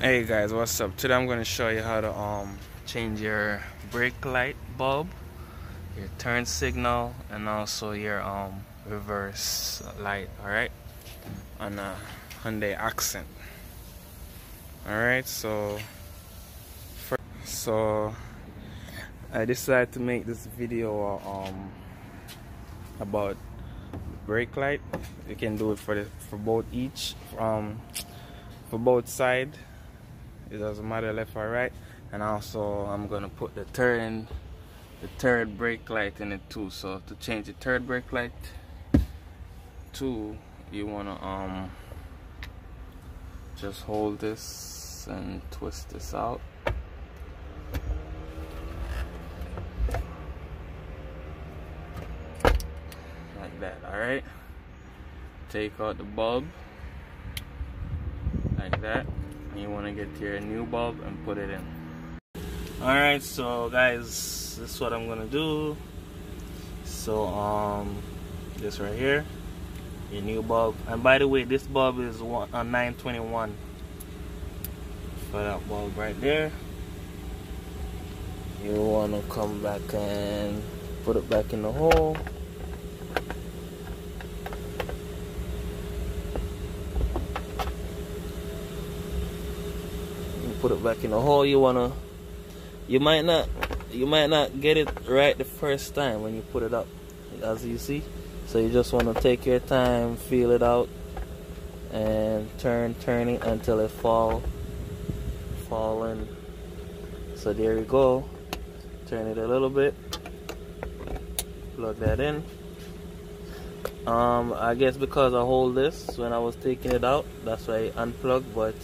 Hey guys, what's up? Today I'm going to show you how to change your brake light bulb, your turn signal, and also your reverse light, alright, on a Hyundai Accent. Alright, so I decided to make this video about brake light. You can do it for both sides. It doesn't matter left or right. And also I'm gonna put the third brake light in it too. So to change the third brake light to, you wanna just hold this and twist this out. Like that, alright? Take out the bulb like that. You want to get your new bulb and put it in. Alright, so guys, this is what I'm gonna do. So this right here, your new bulb. And by the way, this bulb is a 921 for that bulb right there. You want to come back and put it back in the hole. Put it back in the hole. You might not get it right the first time when you put it up, as you see. So you just want to take your time, feel it out, and turn it until it fall in. So there you go. Turn it a little bit. Plug that in. I guess because I hold this when I was taking it out, that's why I unplugged, but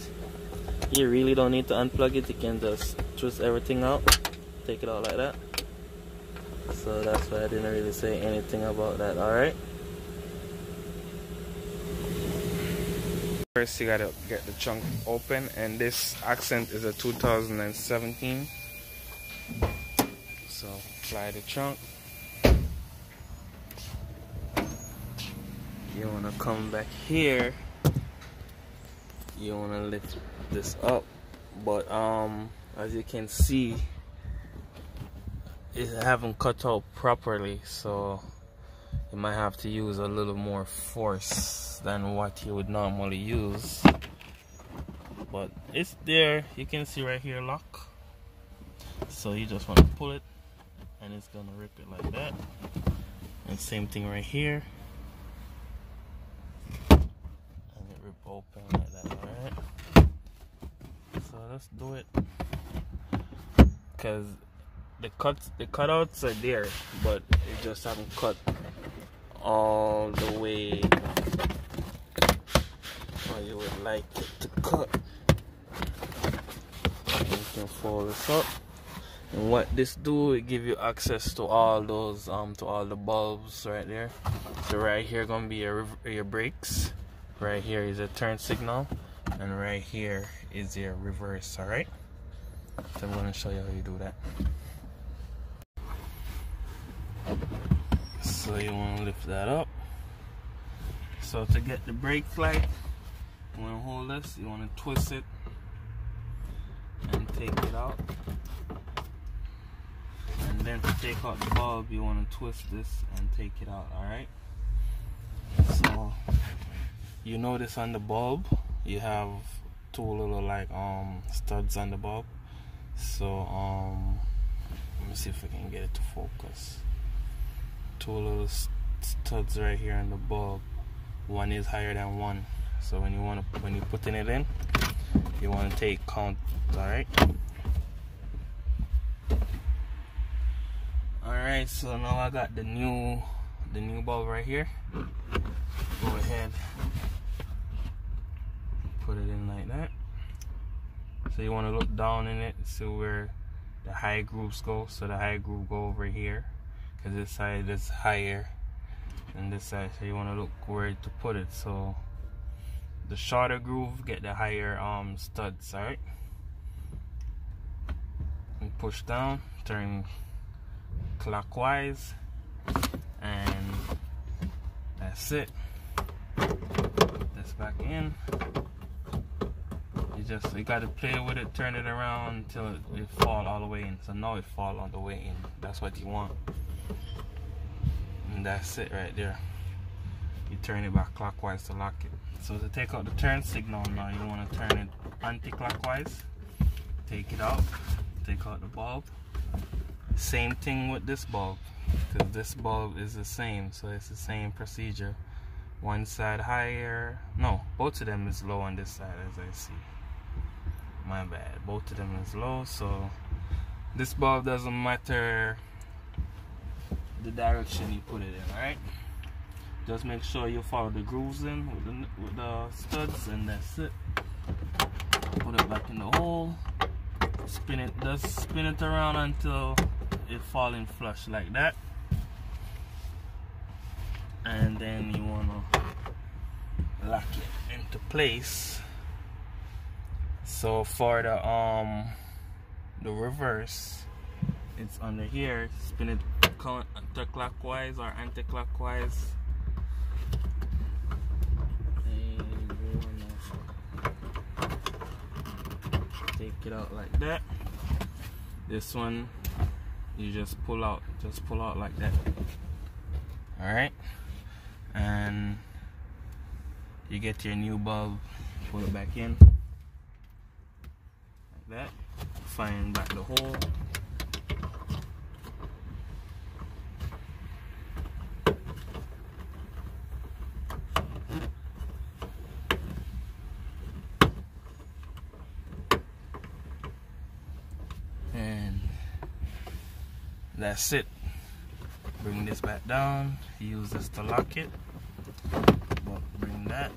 you really don't need to unplug it. You can just twist everything out, take it out like that. So that's why I didn't really say anything about that. Alright, first you gotta get the trunk open, and this Accent is a 2017. So apply the trunk. You wanna come back here. You want to lift this up, but as you can see, it haven't cut out properly, so you might have to use a little more force than what you would normally use. But it's there. You can see right here, lock. So you just want to pull it, and it's gonna rip it like that. And same thing right here, and it rip open like that. Alright, so let's do it, because the cutouts are there, but it just haven't cut all the way how you would like it to cut. You can fold this up, and what this do, it give you access to all those to all the bulbs right there. So right here gonna be your brakes. Right here is a turn signal, and right here is your reverse. Alright, so I'm going to show you how you do that. So you want to lift that up. So to get the brake light, you want to hold this, you want to twist it and take it out, and then to take out the bulb, you want to twist this and take it out. Alright, so you notice on the bulb you have two little like studs on the bulb. So let me see if I can get it to focus. Two little studs right here on the bulb. One is higher than one. So when you're putting it in, you want to take count. Alright. Alright, so now I got the new bulb right here. Go ahead, put it in like that. So you want to look down in it, see where the high grooves go. So the high groove go over here, because this side is higher than this side. So you want to look where to put it. So the shorter groove get the higher studs. Alright, and push down, turn clockwise, and that's it. Put this back in. You you got to play with it, turn it around until it fall all the way in. So now it fall all the way in. That's what you want. And that's it right there. You turn it back clockwise to lock it. So to take out the turn signal now, you want to turn it anti-clockwise. Take it out. Take out the bulb. Same thing with this bulb, because this bulb is the same, so it's the same procedure. One side higher, no, both of them is low on this side, as I see. My bad, both of them is low. So this bulb doesn't matter the direction you put it in. All right, just make sure you follow the grooves in with the studs, and that's it. Put it back in the hole, spin it, just spin it around until it fall in flush like that. And then you want to lock it into place. So for the reverse, it's under here. Spin it counterclockwise or anti-clockwise. Take it out like that. This one you just pull out like that. All right, and you get your new bulb, pull it back in like that, find back the hole, and that's it. Bring this back down, use this to lock it. Bring that,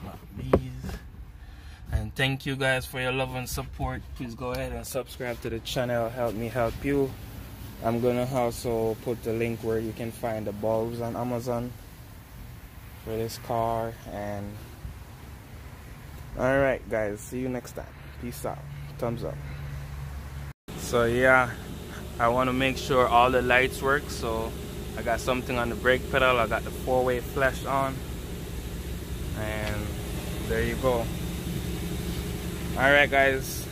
lock these. And thank you guys for your love and support. Please go ahead and subscribe to the channel, help me help you. I'm gonna also put the link where you can find the bulbs on Amazon for this car. And alright guys, see you next time. Peace out, thumbs up. So yeah, I want to make sure all the lights work, so I got something on the brake pedal. I got the 4-way flash on, and there you go. Alright guys,